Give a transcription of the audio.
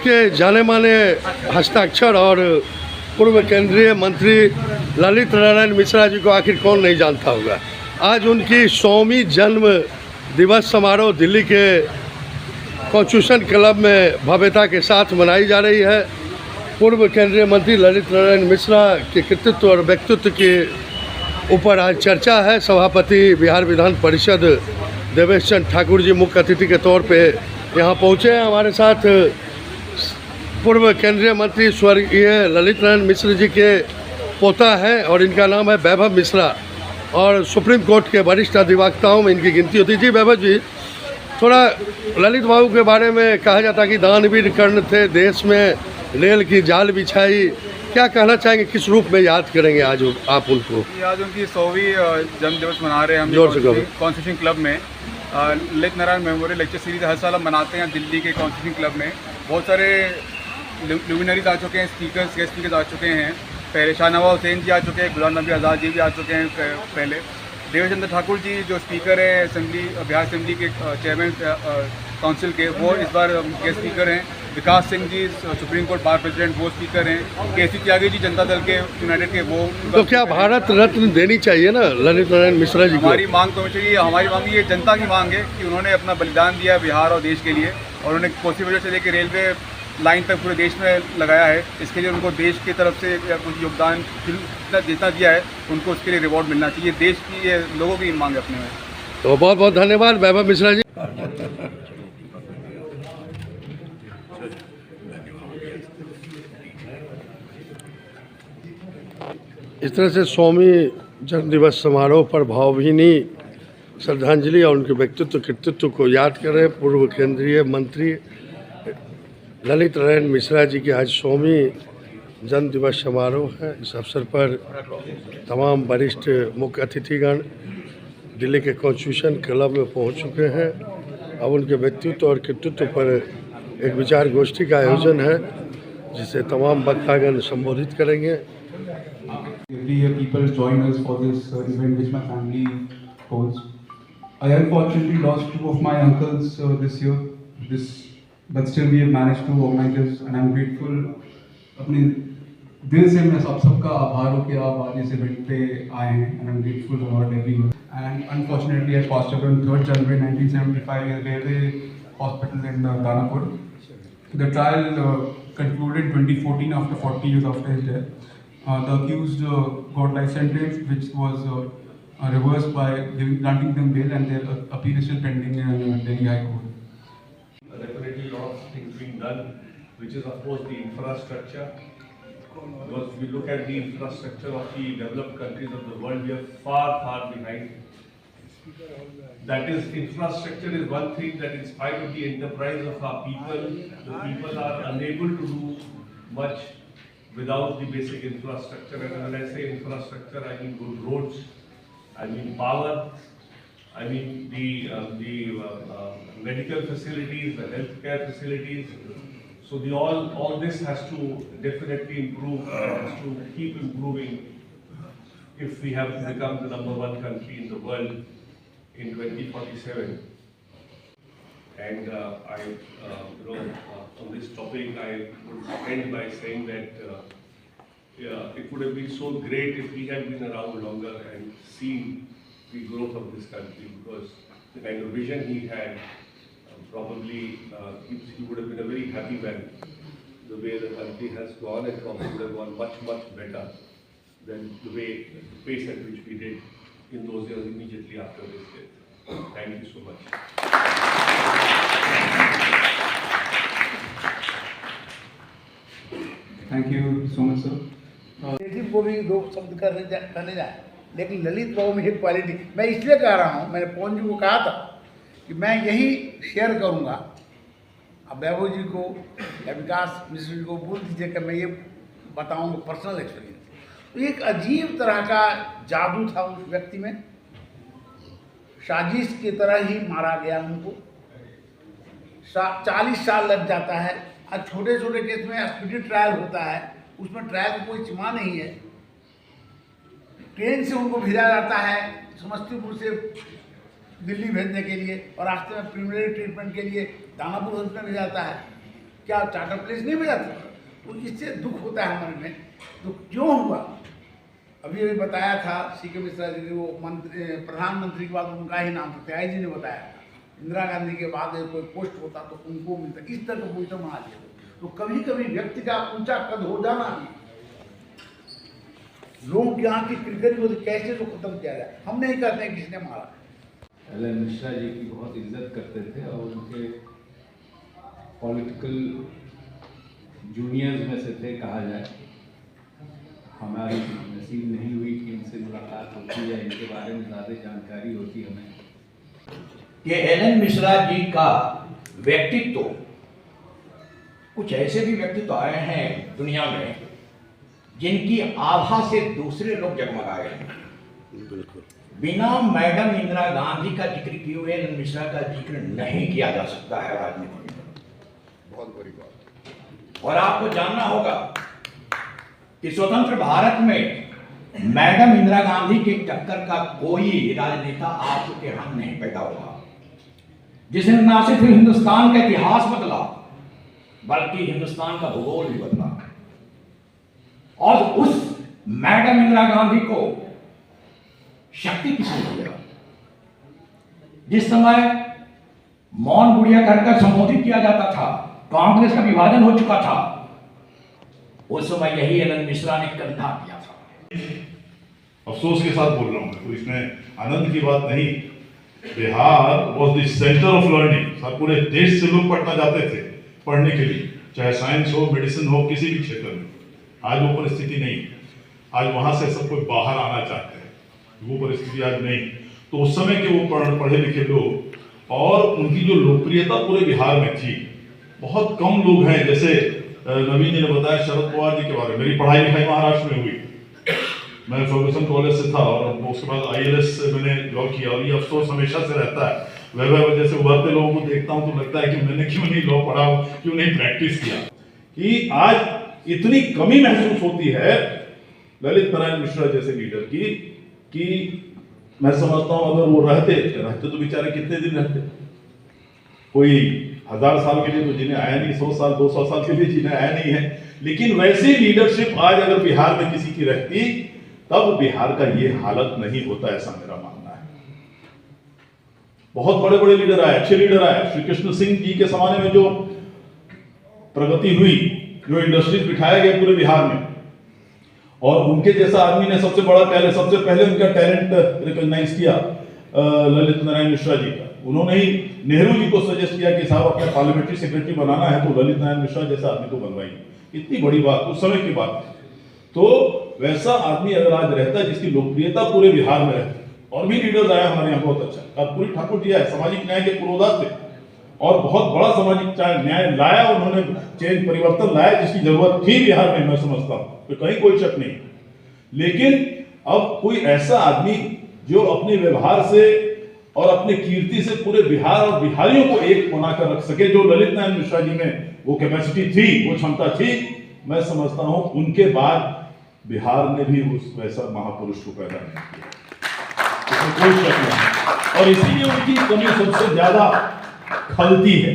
के जाने माने हस्ताक्षर और पूर्व केंद्रीय मंत्री ललित नारायण मिश्रा जी को आखिर कौन नहीं जानता होगा। आज उनकी 100वीं जन्म दिवस समारोह दिल्ली के कॉन्स्टिट्यूशन क्लब में भव्यता के साथ मनाई जा रही है। पूर्व केंद्रीय मंत्री ललित नारायण मिश्रा के कृतित्व और व्यक्तित्व के ऊपर आज चर्चा है। सभापति बिहार विधान परिषद देवेश चंद्र ठाकुर जी मुख्य अतिथि के तौर पे यहाँ पहुँचे हैं। हमारे साथ पूर्व केंद्रीय मंत्री स्वर्गीय ललित नारायण मिश्र जी के पोता हैं और इनका नाम है वैभव मिश्रा और सुप्रीम कोर्ट के वरिष्ठ अधिवक्ताओं में इनकी गिनती होती है। जी वैभव जी, थोड़ा ललित बाबू के बारे में कहा जाता कि दानवीर कर्ण थे, देश में रेल की जाल बिछाई, क्या कहना चाहेंगे, किस रूप में याद करेंगे आज आप उनको? आज उनकी 100वीं जन्मदिवस मना रहे हैं हम कॉन्स्टिट्यूशन क्लब में। Lalit Narayan memorial lecture series हर साल हम मनाते हैं दिल्ली के कॉन्स्टिट्यूशन क्लब में। बहुत सारे लुमिनरीज आ चुके हैं, स्पीकर्स गेस्ट स्पीकर्स आ चुके हैं। पहले शाहनवाज हुसैन जी आ चुके हैं, गुलाम नबी आज़ाद जी भी आ चुके हैं पहले। देवेश चंद्र ठाकुर जी जो स्पीकर हैं असेंबली, बिहार असेंबली के चेयरमैन काउंसिल के, वो इस बार गेस्ट स्पीकर हैं। विकास Singh ji supreme court bar president, वो स्पीकर हैं। केसी त्यागी जी जनता दल के यूनाइटेड के, वो। तो क्या भारत रत्न देनी चाहिए ना ललित नारायण मिश्रा जी को? हमारी मांग तो चाहिए, हमारी मांग ये जनता की मांग है कि उन्होंने अपना बलिदान दिया बिहार और देश के लिए, और उन्होंने कोसी वजह से लेकर रेलवे लाइन तक पूरे देश में लगाया है। इसके लिए उनको देश की तरफ से कुछ योगदान जितना दिया है उनको उसके लिए रिवॉर्ड मिलना चाहिए। देश की, ये लोगों की मांग है अपने में। तो बहुत बहुत धन्यवाद वैभव मिश्रा जी। इस तरह से 100वीं जन्मदिवस समारोह पर भावभीनी श्रद्धांजलि और उनके व्यक्तित्व कृतित्व को याद कर रहे पूर्व केंद्रीय मंत्री ललित नारायण मिश्रा जी की आज 100वीं जन्मदिवस समारोह है। इस अवसर पर तमाम वरिष्ठ मुख्य अतिथिगण दिल्ली के कॉन्स्टिट्यूशन क्लब में पहुंच चुके हैं। अब उनके व्यक्तित्व और कृतित्व पर एक विचार गोष्ठी का आयोजन है जिसे तमाम वक्तागण संबोधित करेंगे। Every year people join us for this event which my family holds. I unfortunately lost two of my uncles this year, but still we have managed to organize this and I'm grateful. अपने दिल से मैं सबका आभार हूँ कि आप आज इस इवेंट पे आए हैं and I'm grateful for everyone. And unfortunately I passed away on 3rd January 1975 in railway hospital in Danapur. The trial concluded 2014 after 40 years after his death. The accused got life sentence, which was reversed by granting them bail, and their appeal is still pending in Delhi High Court. Definitely a lot of things being done, which is of course the infrastructure. Because if we look at the infrastructure of the developed countries of the world, we are far behind. That is, infrastructure is one thing that in spite of the enterprise of our people, the people are unable to do much without the basic infrastructure. And when I say infrastructure, I mean good roads, I mean power, I mean the medical facilities, the healthcare facilities. So all this has to definitely improve, has to keep improving if we have to become the #1 country in the world in 2047. And on this topic, I would end by saying that it would have been so great if we had been around longer and seen the growth of this country, because the kind of vision he had, probably he would have been a very happy man. The way the country has gone, it probably would have gone much better than the pace at which we did in those years immediately after his death. Thank you so much. Thank you so much, sir. को भी दो शब्द करने जाए, लेकिन ललित बाबू में एक quality मैं इसलिए कह रहा हूँ, मैंने पवन जी को कहा था कि मैं यही शेयर करूँगा। अब वैभव जी को या विकास मिश्र जी को बोल दीजिए कि मैं ये बताऊँगा पर्सनल एक्सपीरियंस। तो एक अजीब तरह का जादू था उस व्यक्ति में, साजिश की तरह ही मारा गया उनको। 40 साल लग जाता है। आज छोटे छोटे केस में स्पीडी ट्रायल होता है, उसमें ट्रायल को कोई सीमा नहीं है। ट्रेन से उनको भेजा जाता है समस्तीपुर से दिल्ली भेजने के लिए, और रास्ते में प्रिलिमिनरी ट्रीटमेंट के लिए दानापुर हॉस्पिटल भेजा जाता है। क्या चार्टर प्लेस नहीं बजाते? तो इससे दुख होता है हमारे में। तो क्यों हुआ? अभी बताया था सी.के. मिश्रा जी ने, वो मंत्री प्रधानमंत्री के बाद उनका ही नाम था, त्यागी जी ने बताया था, इंदिरा गांधी के बाद कोई पोस्ट होता तो उनको मिलता, इस तरह का पोस्ट बना दिया। तो कभी कभी व्यक्ति का ऊंचा कद हो जाना भी लोगों की आँख की क्रिकेट को कैसे तो खत्म किया जाए, हम नहीं कहते हैं किसने मारा। एलन मिश्रा जी की बहुत इज्जत करते थे और उनके पॉलिटिकल जूनियर्स में से थे कहा जाए। हमारी नसीब नहीं हुई कि इनसे मुलाकात होती या इनके बारे में ज़्यादा जानकारी होती हमें। कि एलन मिश्रा जी का व्यक्तित्व, कुछ ऐसे भी व्यक्तित्व आए हैं दुनिया में जिनकी आभा से दूसरे लोग जगमगाए हैं। बिना मैडम इंदिरा गांधी का जिक्र किए हुए एलन मिश्रा का जिक्र नहीं किया जा सकता है राजनीति में। बहुत बड़ी बात। और आपको जानना होगा कि स्वतंत्र भारत में मैडम इंदिरा गांधी के टक्कर का कोई राजनेता आपके यहाँ नहीं पैदा हुआ जिसने न सिर्फ हिंदुस्तान का इतिहास बदला बल्कि हिंदुस्तान का भूगोल भी बदला। और उस मैडम इंदिरा गांधी को शक्ति किसने दिया? जिस समय मौन बुढ़िया कहकर संबोधित किया जाता था, कांग्रेस का विभाजन हो चुका था, उस समय यही एलन मिश्रा ने कंधा किया था। अफसोस के साथ बोल रहा हूँ, तो इसमें आनंद की बात नहीं। Bihar was the centre of learning. सब पूरे देश से लोग पटना जाते थे पढ़ने के लिए, चाहे साइंस हो, मेडिसिन हो, किसी भी क्षेत्र में। आज वो परिस्थिति नहीं। आज वहां से सब कोई बाहर आना चाहते हैं, वो परिस्थिति आज नहीं। तो उस समय के वो पढ़े लिखे लोग और उनकी जो लोकप्रियता पूरे बिहार में थी, बहुत कम लोग हैं। जैसे नवीन जी ने बताया शरद पवार जी के बारे में। मेरी पढ़ाई लिखाई महाराष्ट्र में हुई, मैं फर्गुसन कॉलेज से था और उसके बाद ILS से मैंने जॉब किया। और ये अफसोस हमेशा से रहता है, वह वजह से उभरते लोगों को देखता हूँ तो लगता है कि मैंने क्यों नहीं लॉ पढ़ा, क्यों नहीं प्रैक्टिस किया। कि आज इतनी कमी महसूस होती है ललित नारायण मिश्रा जैसे लीडर की, कि मैं समझता हूँ अगर वो रहते तो बेचारे कितने दिन रहते। कोई 1000 साल के लिए तो जिन्हें आया नहीं, 100 साल 200 साल के लिए जिन्हें आया नहीं है। लेकिन वैसी लीडरशिप आज अगर बिहार में किसी की रहती तब बिहार का ये हालत नहीं होता, ऐसा मेरा मानना है। बहुत बड़े बड़े लीडर आए, अच्छे लीडर आए। श्री कृष्ण सिंह जी के जमाने में जो प्रगति हुई, जो इंडस्ट्रीज बिठाया गया पूरे बिहार में, और उनके जैसा आदमी ने सबसे पहले उनका टैलेंट रिकॉग्नाइज किया ललित नारायण मिश्रा जी का। उन्होंने ही नेहरू जी को सजेस्ट किया कि साहब अपने पार्लियामेंट्री सेक्रेटरी बनाना है तो ललित नारायण मिश्रा जैसा आदमी को बनवाइए। इतनी बड़ी बात उस समय की बात है। तो वैसा आदमी अगर आज रहता है जिसकी लोकप्रियता पूरे बिहार में रहती है, और भी लीडर्स आया हमारे यहाँ बहुत अच्छा। कर्पूरी ठाकुर जी आए, सामाजिक न्याय के पुरोधा थे और बहुत बड़ा सामाजिक न्याय लाया उन्होंने, चेंज परिवर्तन लाया जिसकी जरूरत थी बिहार में, मैं समझता हूँ, तो कहीं कोई शक नहीं। लेकिन अब कोई ऐसा आदमी जो अपने व्यवहार से और अपने कीर्ति से पूरे बिहार और बिहारियों को एक बनाकर रख सके, जो ललित नारायण मिश्रा जी में वो कैपेसिटी थी, वो क्षमता थी, मैं समझता हूं उनके बाद बिहार ने भी उस वैसा महापुरुष को पैदा नहीं किया, इसमें कोई शक नहीं। और इसीलिए उनकी कमी सबसे ज्यादा खलती है।